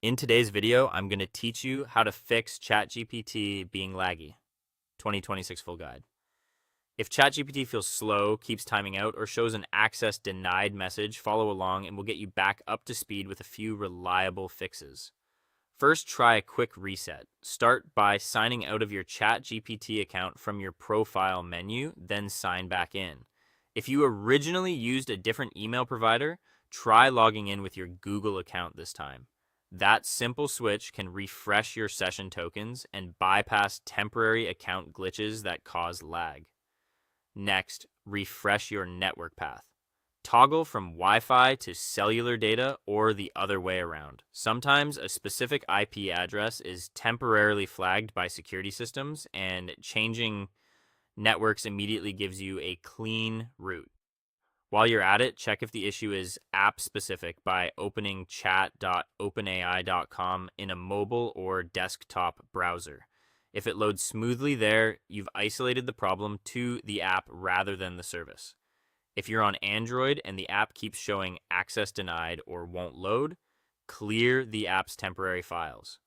In today's video, I'm going to teach you how to fix ChatGPT being laggy. 2026 full guide. If ChatGPT feels slow, keeps timing out, or shows an access denied message, follow along and we'll get you back up to speed with a few reliable fixes. First, try a quick reset. Start by signing out of your ChatGPT account from your profile menu, then sign back in. If you originally used a different email provider, try logging in with your Google account this time. That simple switch can refresh your session tokens and bypass temporary account glitches that cause lag. Next, refresh your network path. Toggle from Wi-Fi to cellular data or the other way around. Sometimes a specific IP address is temporarily flagged by security systems, and changing networks immediately gives you a clean route. While you're at it, check if the issue is app-specific by opening chat.openai.com in a mobile or desktop browser. If it loads smoothly there, you've isolated the problem to the app rather than the service. If you're on Android and the app keeps showing access denied or won't load, clear the app's temporary files.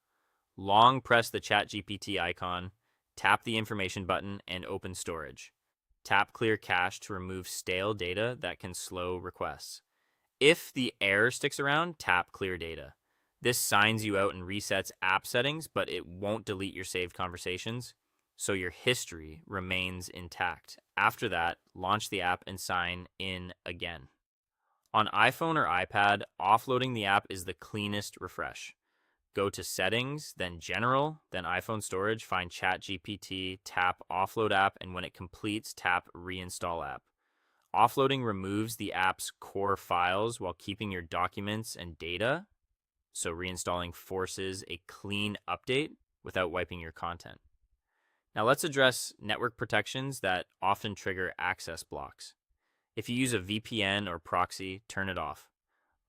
Long press the ChatGPT icon, tap the information button, and open storage. Tap Clear Cache to remove stale data that can slow requests. If the error sticks around, tap Clear Data. This signs you out and resets app settings, but it won't delete your saved conversations, so your history remains intact. After that, launch the app and sign in again. On iPhone or iPad, offloading the app is the cleanest refresh. Go to Settings, then General, then iPhone Storage, find ChatGPT, tap Offload App, and when it completes, tap Reinstall App. Offloading removes the app's core files while keeping your documents and data, so reinstalling forces a clean update without wiping your content. Now let's address network protections that often trigger access blocks. If you use a VPN or proxy, turn it off.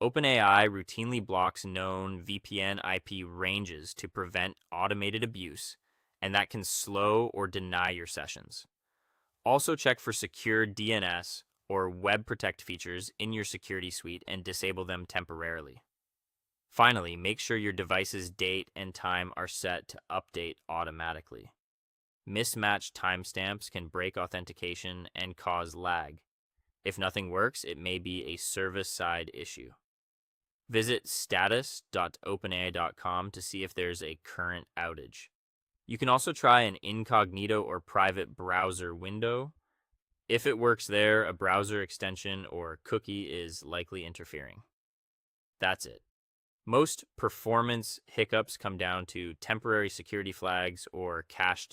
OpenAI routinely blocks known VPN IP ranges to prevent automated abuse, and that can slow or deny your sessions. Also check for secure DNS or web protect features in your security suite and disable them temporarily. Finally, make sure your device's date and time are set to update automatically. Mismatched timestamps can break authentication and cause lag. If nothing works, it may be a service-side issue. Visit status.openai.com to see if there's a current outage. You can also try an incognito or private browser window. If it works there, a browser extension or cookie is likely interfering. That's it. Most performance hiccups come down to temporary security flags or cached